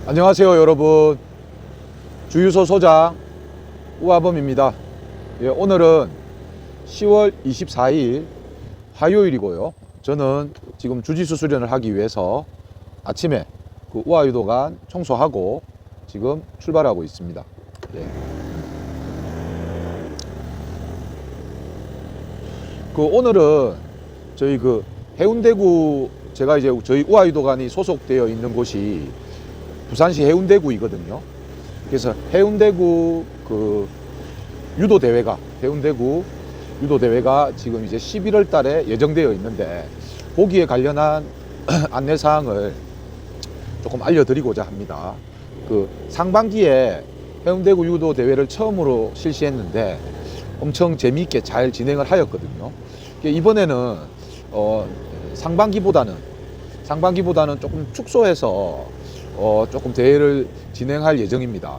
안녕하세요 여러분, 주유소 소장 우하범입니다. 오늘은 10월 24일 화요일이고요. 저는 지금 주짓수 수련을 하기 위해서 아침에 그 우하유도관 청소하고 지금 출발하고 있습니다. 오늘은 저희 해운대구, 제가 이제 저희 우하유도관이 소속되어 있는 곳이 부산시 해운대구이거든요. 그래서 해운대구 해운대구 유도대회가 지금 이제 11월 달에 예정되어 있는데, 거기에 관련한 안내사항을 조금 알려드리고자 합니다. 상반기에 해운대구 유도대회를 처음으로 실시했는데 엄청 재미있게 잘 진행을 하였거든요. 이번에는 상반기보다는 조금 축소해서 조금 대회를 진행할 예정입니다.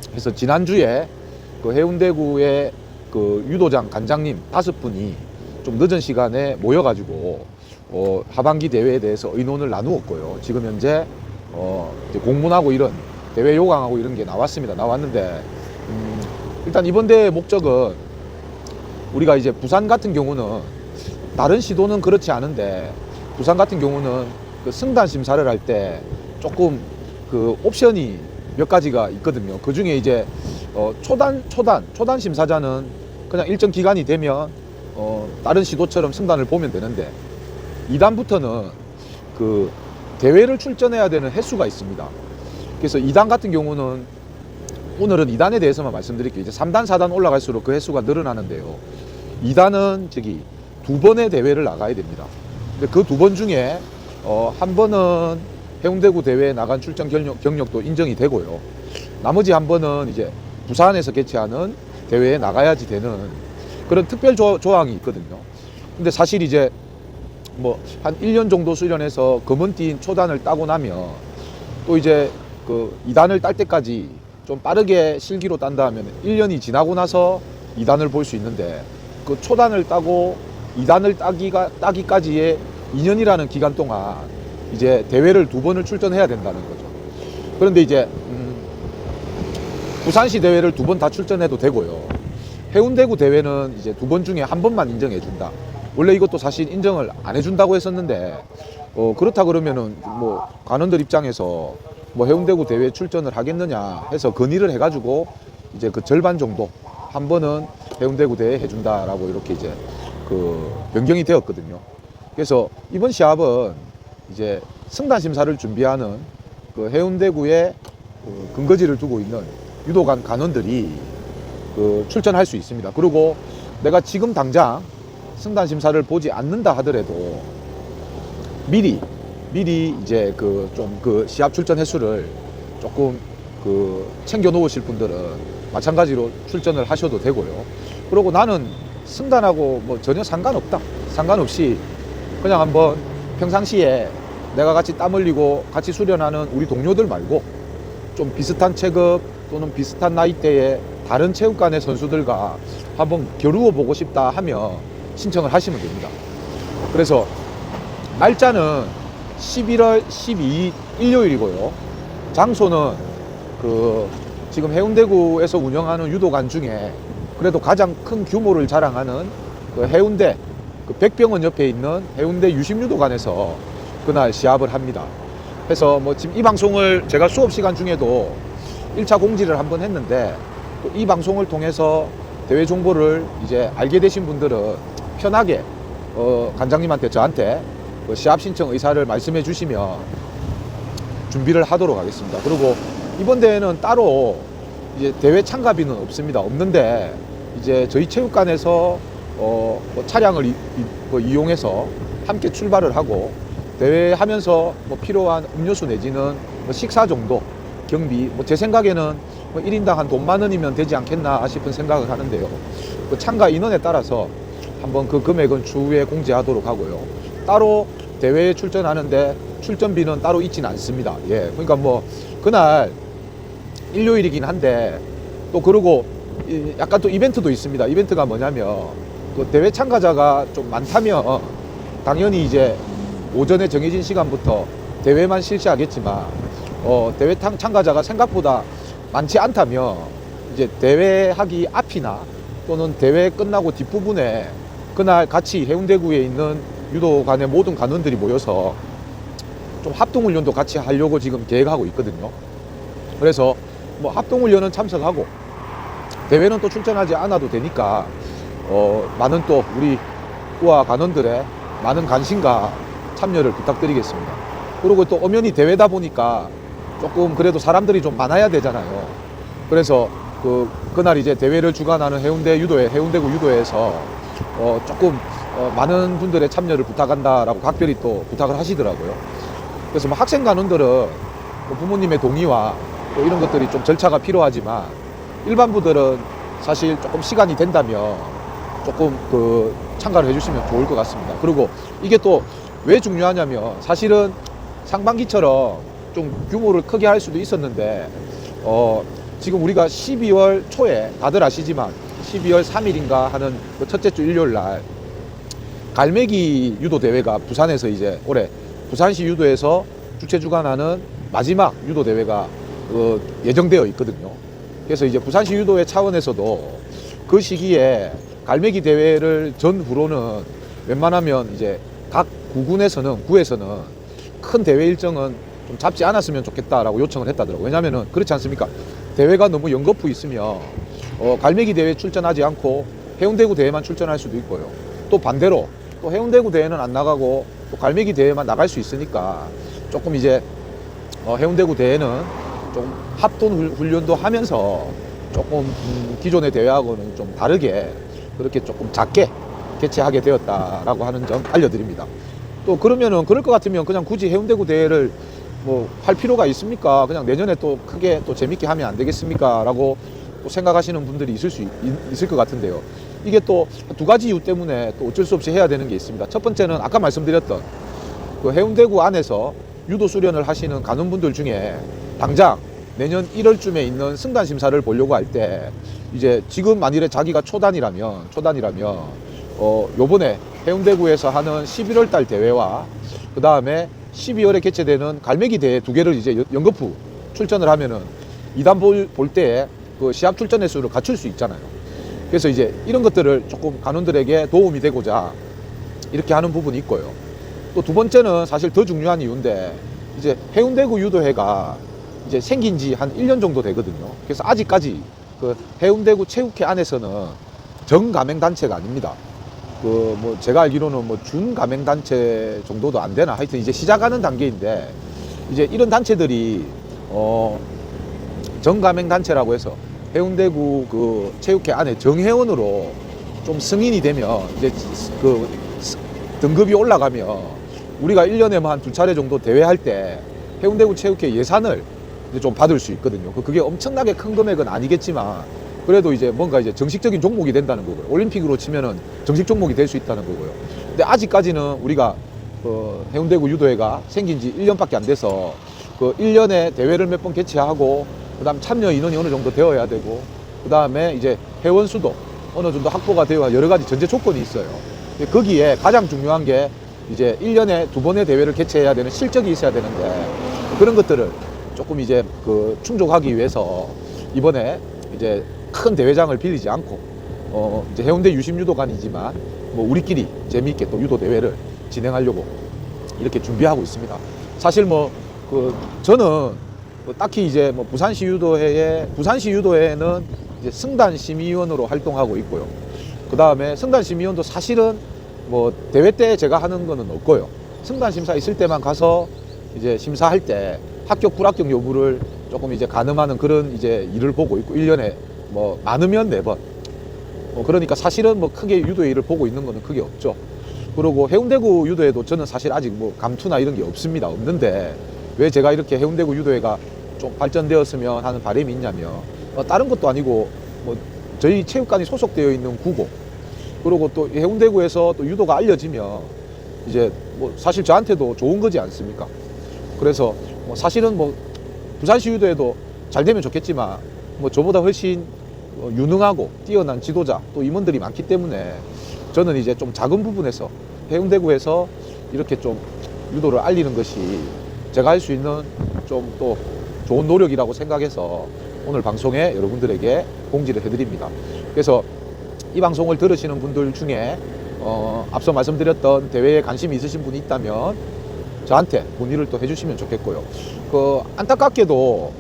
그래서 지난주에 해운대구의 유도장 관장님 5분이 좀 늦은 시간에 모여가지고 하반기 대회에 대해서 의논을 나누었고요. 지금 현재 이제 공문하고 이런 대회 요강하고 이런 게 나왔는데 일단 이번 대회 목적은, 우리가 이제 부산 같은 경우는 다른 시도는 그렇지 않은데, 부산 같은 경우는 승단 심사를 할 때 조금 옵션이 몇 가지가 있거든요. 그 중에 이제 초단 심사자는 그냥 일정 기간이 되면 다른 시도처럼 승단을 보면 되는데, 2단부터는 대회를 출전해야 되는 횟수가 있습니다. 그래서 2단 같은 경우는, 오늘은 2단에 대해서만 말씀드릴게요. 이제 3단 4단 올라갈수록 그 횟수가 늘어나는데요. 2단은 2번의 대회를 나가야 됩니다. 근데 그 2번 중에 한 번은 해운대구 대회에 나간 출전 경력도 인정이 되고요. 나머지 한 번은 이제 부산에서 개최하는 대회에 나가야지 되는 그런 특별 조항이 있거든요. 근데 사실 이제 한 1년 정도 수련해서 검은띠인 초단을 따고 나면, 또 이제 2단을 딸 때까지 좀 빠르게 실기로 딴다 하면 1년이 지나고 나서 2단을 볼 수 있는데, 초단을 따고 2단을 따기까지의 2년이라는 기간 동안 이제 대회를 2번을 출전해야 된다는 거죠. 그런데 이제 부산시 대회를 2번 다 출전해도 되고요. 해운대구 대회는 이제 2번 중에 한 번만 인정해 준다. 원래 이것도 사실 인정을 안 해준다고 했었는데, 그렇다 그러면은 관원들 입장에서 해운대구 대회 출전을 하겠느냐 해서 건의를 해가지고 이제 절반 정도 한 번은 해운대구 대회 해준다라고 이렇게 이제 변경이 되었거든요. 그래서 이번 시합은 이제 승단 심사를 준비하는 해운대구에 근거지를 두고 있는 유도관 관원들이 출전할 수 있습니다. 그리고 내가 지금 당장 승단 심사를 보지 않는다 하더라도 미리 이제 시합 출전 횟수를 조금 챙겨 놓으실 분들은 마찬가지로 출전을 하셔도 되고요. 그리고 나는 승단하고 전혀 상관없이 그냥 한번 평상시에 내가 같이 땀 흘리고 같이 수련하는 우리 동료들 말고 좀 비슷한 체급 또는 비슷한 나이대의 다른 체육관의 선수들과 한번 겨루어 보고 싶다 하면 신청을 하시면 됩니다. 그래서 날짜는 11월 12일 일요일이고요. 장소는 지금 해운대구에서 운영하는 유도관 중에 그래도 가장 큰 규모를 자랑하는 해운대 백병원 옆에 있는 해운대 유심유도관에서 그날 시합을 합니다. 그래서 지금 이 방송을 제가 수업 시간 중에도 1차 공지를 한번 했는데, 또 이 방송을 통해서 대회 정보를 이제 알게 되신 분들은 편하게 관장님한테, 저한테 시합 신청 의사를 말씀해 주시면 준비를 하도록 하겠습니다. 그리고 이번 대회는 따로 이제 대회 참가비는 없는데, 이제 저희 체육관에서 차량을 이용해서 함께 출발을 하고 대회하면서 필요한 음료수 내지는 식사 정도 경비, 제 생각에는 1인당 한 돈 10,000원이면 되지 않겠나 싶은 생각을 하는데요. 참가 인원에 따라서 한번 그 금액은 추후에 공지하도록 하고요. 따로 대회에 출전하는데 출전비는 따로 있지는 않습니다. 그러니까 그날 일요일이긴 한데, 또 그리고 약간 또 이벤트도 있습니다. 이벤트가 뭐냐면, 대회 참가자가 좀 많다면 당연히 이제 오전에 정해진 시간부터 대회만 실시하겠지만, 대회 참가자가 생각보다 많지 않다면 이제 대회하기 앞이나 또는 대회 끝나고 뒷부분에 그날 같이 해운대구에 있는 유도관의 모든 관원들이 모여서 좀 합동훈련도 같이 하려고 지금 계획하고 있거든요. 그래서 뭐 합동훈련은 참석하고 대회는 또 출전하지 않아도 되니까 많은 또 우리 우아 관원들의 많은 관심과 참여를 부탁드리겠습니다. 그리고 또 엄연히 대회다 보니까 조금 그래도 사람들이 좀 많아야 되잖아요. 그래서 그날 이제 대회를 주관하는 해운대구 유도회에서 조금 많은 분들의 참여를 부탁한다라고 각별히 또 부탁을 하시더라고요. 그래서 뭐 학생 관원들은 뭐 부모님의 동의와 또 이런 것들이 좀 절차가 필요하지만 일반부들은 사실 조금 시간이 된다면 조금 참가를 해주시면 좋을 것 같습니다. 그리고 이게 또 왜 중요하냐면 사실은 상반기처럼 좀 규모를 크게 할 수도 있었는데 지금 우리가 12월 초에 다들 아시지만 12월 3일인가 하는 그 첫째 주 일요일 날 갈매기 유도 대회가 부산에서 이제 올해 부산시 유도에서 주최 주관하는 마지막 유도 대회가 예정되어 있거든요. 그래서 이제 부산시 유도회 차원에서도 그 시기에 갈매기 대회를 전후로는 웬만하면 이제 각 구에서는 큰 대회 일정은 좀 잡지 않았으면 좋겠다라고 요청을 했다더라고요. 왜냐면은 그렇지 않습니까? 대회가 너무 연거푸 있으면 갈매기 대회 출전하지 않고 해운대구 대회만 출전할 수도 있고요. 또 반대로 또 해운대구 대회는 안 나가고 또 갈매기 대회만 나갈 수 있으니까 조금 이제 해운대구 대회는 좀 합동 훈련도 하면서 조금 기존의 대회하고는 좀 다르게 그렇게 조금 작게 개최하게 되었다라고 하는 점 알려드립니다. 또 그러면은 그럴 것 같으면 그냥 굳이 해운대구 대회를 뭐 할 필요가 있습니까? 그냥 내년에 또 크게 또 재밌게 하면 안 되겠습니까? 라고 또 생각하시는 분들이 있을 것 같은데요. 이게 또 두 가지 이유 때문에 또 어쩔 수 없이 해야 되는 게 있습니다. 첫 번째는 아까 말씀드렸던 그 해운대구 안에서 유도 수련을 하시는 간원분들 중에 당장 내년 1월쯤에 있는 승단 심사를 보려고 할 때 이제 지금 만일에 자기가 초단이라면 요번에 해운대구에서 하는 11월 달 대회와 그 다음에 12월에 개최되는 갈매기 대회 두 개를 이제 연거푸 출전을 하면은 이단 볼 때에 그 시합 출전 횟수를 갖출 수 있잖아요. 그래서 이제 이런 것들을 조금 간원들에게 도움이 되고자 이렇게 하는 부분이 있고요. 또 두 번째는 사실 더 중요한 이유인데 이제 해운대구 유도회가 이제 생긴 지 한 1년 정도 되거든요. 그래서 아직까지 그 해운대구 체육회 안에서는 정가맹단체가 아닙니다. 뭐 제가 알기로는 뭐 준가맹단체 정도도 안 되나 하여튼 이제 시작하는 단계인데 이제 이런 단체들이 정가맹단체라고 해서 해운대구 그 체육회 안에 정회원으로 좀 승인이 되면 이제 그 등급이 올라가면 우리가 1년에 뭐 한 2차례 정도 대회할 때 해운대구 체육회 예산을 이제 좀 받을 수 있거든요. 그게 엄청나게 큰 금액은 아니겠지만 그래도 이제 뭔가 이제 정식적인 종목이 된다는 거고요. 올림픽으로 치면은 정식 종목이 될 수 있다는 거고요. 근데 아직까지는 우리가 해운대구 유도회가 생긴 지 1년밖에 안 돼서 그 1년에 대회를 몇 번 개최하고 그다음 참여 인원이 어느 정도 되어야 되고 그다음에 이제 회원 수도 어느 정도 확보가 되어야 여러 가지 전제 조건이 있어요. 거기에 가장 중요한 게 이제 1년에 2번의 대회를 개최해야 되는 실적이 있어야 되는데 그런 것들을 조금 이제 충족하기 위해서 이번에 이제 큰 대회장을 빌리지 않고 이제 해운대 유심유도관이지만 뭐 우리끼리 재미있게 또 유도 대회를 진행하려고 이렇게 준비하고 있습니다. 사실 저는 딱히 이제 부산시 유도회는 이제 승단 심의위원으로 활동하고 있고요. 그 다음에 승단 심의위원도 사실은 대회 때 제가 하는 거는 없고요. 승단 심사 있을 때만 가서 이제 심사할 때 합격 불합격 여부를 조금 이제 가늠하는 그런 이제 일을 보고 있고 1년에 많으면 4번. 그러니까 사실은 크게 유도회 일을 보고 있는 거는 크게 없죠. 그리고 해운대구 유도회도 저는 사실 아직 감투나 이런 게 없는데 왜 제가 이렇게 해운대구 유도회가 좀 발전되었으면 하는 바람이 있냐면 다른 것도 아니고 저희 체육관이 소속되어 있는 구고 그리고 또 해운대구에서 또 유도가 알려지면 이제 사실 저한테도 좋은 거지 않습니까? 그래서 사실은 부산시 유도회도 잘 되면 좋겠지만 저보다 훨씬 유능하고 뛰어난 지도자 또 임원들이 많기 때문에 저는 이제 좀 작은 부분에서 해운대구에서 이렇게 좀 유도를 알리는 것이 제가 할 수 있는 좀 또 좋은 노력이라고 생각해서 오늘 방송에 여러분들에게 공지를 해드립니다. 그래서 이 방송을 들으시는 분들 중에 앞서 말씀드렸던 대회에 관심이 있으신 분이 있다면 저한테 문의를 또 해주시면 좋겠고요. 안타깝게도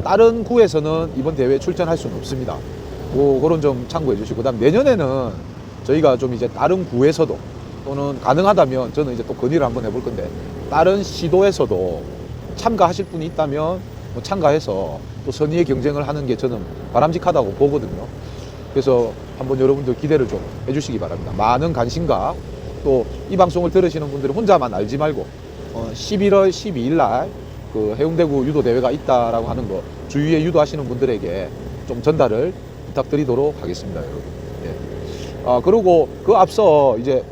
다른 구에서는 이번 대회에 출전할 수는 없습니다. 그런 점 참고해 주시고, 그다음 내년에는 저희가 좀 이제 다른 구에서도 또는 가능하다면 저는 이제 또 건의를 한번 해볼 건데, 다른 시도에서도 참가하실 분이 있다면 참가해서 또 선의의 경쟁을 하는 게 저는 바람직하다고 보거든요. 그래서 한번 여러분들 기대를 좀 해주시기 바랍니다. 많은 관심과 또 이 방송을 들으시는 분들은 혼자만 알지 말고 11월 12일 날 그 해운대구 유도대회가 있다라고 하는 거 주위에 유도하시는 분들에게 좀 전달을 부탁드리도록 하겠습니다, 여러분. 예. 그리고 그 앞서 이제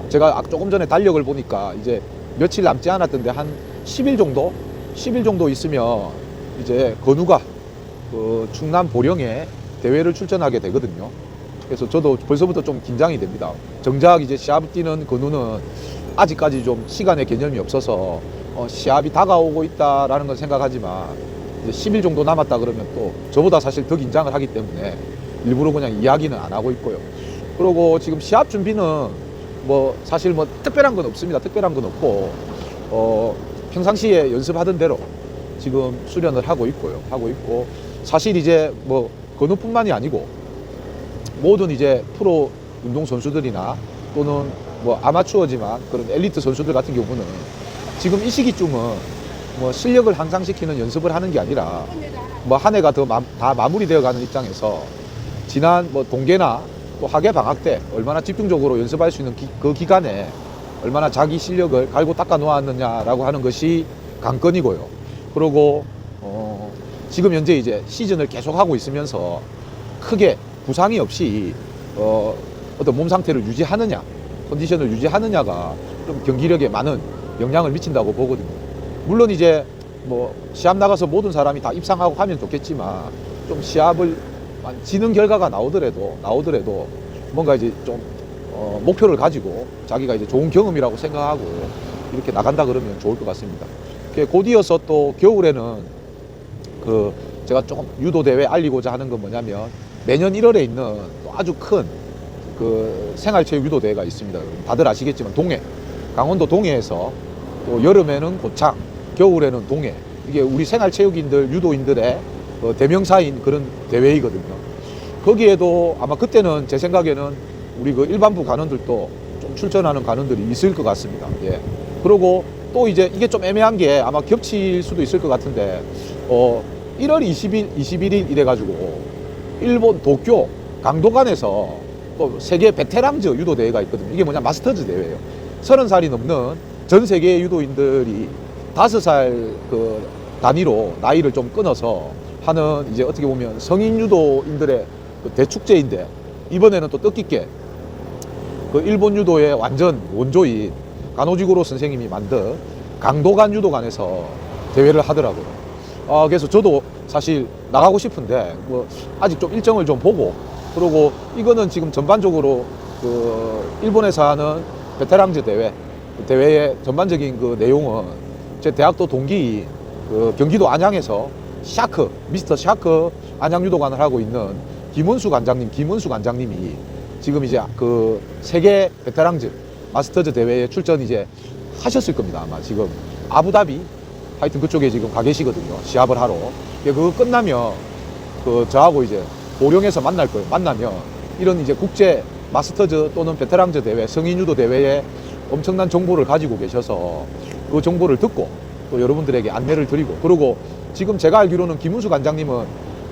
제가 조금 전에 달력을 보니까 이제 며칠 남지 않았던데 한 10일 정도 있으면 이제 건우가 충남 보령에 대회를 출전하게 되거든요. 그래서 저도 벌써부터 좀 긴장이 됩니다. 정작 이제 시합 뛰는 건우는 아직까지 좀 시간의 개념이 없어서 시합이 다가오고 있다라는 건 생각하지만 이제 10일 정도 남았다 그러면 또 저보다 사실 더 긴장을 하기 때문에 일부러 그냥 이야기는 안 하고 있고요. 그리고 지금 시합 준비는 사실 특별한 건 없습니다. 특별한 건 없고 평상시에 연습하던 대로 지금 수련을 하고 있고요. 사실 이제 건우뿐만이 아니고 모든 이제 프로 운동 선수들이나 또는 아마추어지만 그런 엘리트 선수들 같은 경우는 지금 이 시기쯤은 실력을 향상시키는 연습을 하는 게 아니라 한 해가 다 마무리되어 가는 입장에서 지난 동계나 또 학예 방학 때 얼마나 집중적으로 연습할 수 있는 그 기간에 얼마나 자기 실력을 갈고 닦아 놓았느냐라고 하는 것이 관건이고요. 그리고 지금 현재 이제 시즌을 계속하고 있으면서 크게 부상이 없이 어떤 몸 상태를 유지하느냐, 컨디션을 유지하느냐가 좀 경기력에 많은 영향을 미친다고 보거든요. 물론 이제 시합 나가서 모든 사람이 다 입상하고 하면 좋겠지만 좀 시합을 지는 결과가 나오더라도 뭔가 이제 좀 목표를 가지고 자기가 이제 좋은 경험이라고 생각하고 이렇게 나간다 그러면 좋을 것 같습니다. 곧 이어서 또 겨울에는 제가 조금 유도 대회 알리고자 하는 건 뭐냐면 매년 1월에 있는 또 아주 큰 생활체육 유도 대회가 있습니다. 다들 아시겠지만 강원도 동해에서 또 여름에는 고창, 겨울에는 동해, 이게 우리 생활체육인들 유도인들의 대명사인 그런 대회이거든요. 거기에도 아마 그때는 제 생각에는 우리 일반부 간원들도 좀 출전하는 간원들이 있을 것 같습니다. 예. 그리고 또 이제 이게 좀 애매한 게 아마 겹칠 수도 있을 것 같은데 1월 21일 이래가지고 일본 도쿄 강도관에서 또 세계 베테랑즈 유도 대회가 있거든요. 이게 마스터즈 대회예요. 30살이 넘는 전 세계 유도인들이 5살 단위로 나이를 좀 끊어서 하는 이제 어떻게 보면 성인 유도인들의 대축제인데, 이번에는 또 뜻깊게 일본 유도의 완전 원조인 간호지구로 선생님이 만든 강도관 유도관에서 대회를 하더라고요. 그래서 저도 사실 나가고 싶은데 아직 좀 일정을 좀 보고, 그리고 이거는 지금 전반적으로 일본에서 하는 베테랑즈 대회의 전반적인 내용은 제 대학도 동기인 경기도 안양에서 미스터 샤크 안양유도관을 하고 있는 김은수 관장님이 지금 이제 세계 베테랑즈 마스터즈 대회에 출전 이제 하셨을 겁니다. 아마 지금 아부다비 하여튼 그쪽에 지금 가 계시거든요. 시합을 하러. 그거 끝나면 저하고 이제 보령에서 만날 거예요. 만나면 이런 이제 국제 마스터즈 또는 베테랑즈 대회, 성인 유도 대회에 엄청난 정보를 가지고 계셔서 그 정보를 듣고 또 여러분들에게 안내를 드리고, 그리고 지금 제가 알기로는 김은수 관장님은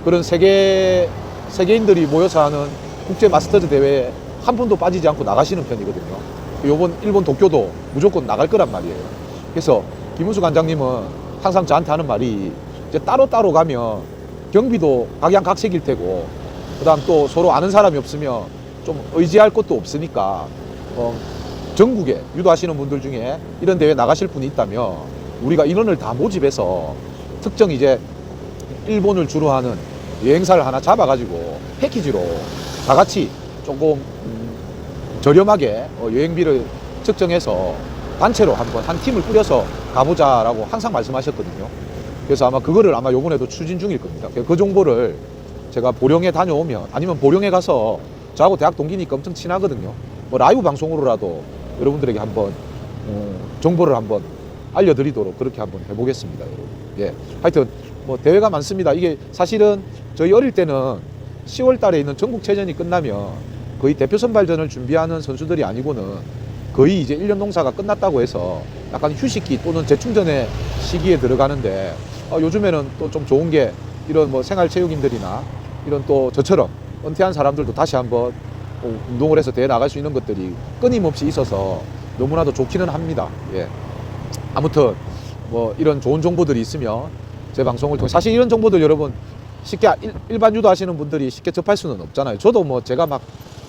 그런 세계인들이 모여서 하는 국제 마스터즈 대회에 한 번도 빠지지 않고 나가시는 편이거든요. 요번 일본 도쿄도 무조건 나갈 거란 말이에요. 그래서 김은수 관장님은 항상 저한테 하는 말이 이제 따로따로 가면 경비도 각양각색일 테고, 그 다음 또 서로 아는 사람이 없으면 좀 의지할 것도 없으니까 전국에 유도하시는 분들 중에 이런 대회 나가실 분이 있다면 우리가 인원을 다 모집해서 특정 이제 일본을 주로 하는 여행사를 하나 잡아가지고 패키지로 다 같이 조금 저렴하게 여행비를 측정해서 단체로 한번 한 팀을 꾸려서 가보자라고 항상 말씀하셨거든요. 그래서 아마 그거를 아마 요번에도 추진 중일 겁니다. 그 정보를 제가 보령에 다녀오면 아니면 보령에 가서 저하고 대학 동기니까 엄청 친하거든요. 뭐 라이브 방송으로라도 여러분들에게 한번 정보를 한번 알려드리도록 그렇게 한번 해보겠습니다, 여러분. 예, 하여튼 뭐 대회가 많습니다. 이게 사실은 저희 어릴 때는 10월 달에 있는 전국체전이 끝나면 거의 대표 선발전을 준비하는 선수들이 아니고는 거의 이제 1년 농사가 끝났다고 해서 약간 휴식기 또는 재충전의 시기에 들어가는데 요즘에는 또 좀 좋은 게 이런 뭐 생활체육인들이나 이런 또 저처럼 은퇴한 사람들도 다시 한번 운동을 해서 대회 나갈 수 있는 것들이 끊임없이 있어서 너무나도 좋기는 합니다. 예. 아무튼 뭐 이런 좋은 정보들이 있으면 제 방송을 통해 사실 이런 정보들 여러분 쉽게 일반 유도 하시는 분들이 쉽게 접할 수는 없잖아요. 저도 뭐 제가 막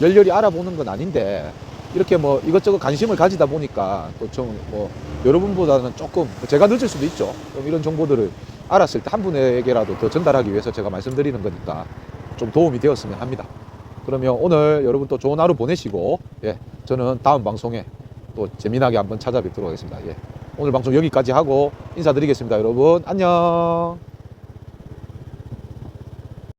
열렬히 알아보는 건 아닌데 이렇게 뭐 이것저것 관심을 가지다 보니까 또 좀 뭐 여러분보다는 조금 제가 늦을 수도 있죠. 좀 이런 정보들을 알았을 때 한 분에게라도 더 전달하기 위해서 제가 말씀드리는 거니까 좀 도움이 되었으면 합니다. 그러면 오늘 여러분 또 좋은 하루 보내시고, 예, 저는 다음 방송에 또 재미나게 한번 찾아뵙도록 하겠습니다. 예, 오늘 방송 여기까지 하고 인사드리겠습니다. 여러분 안녕.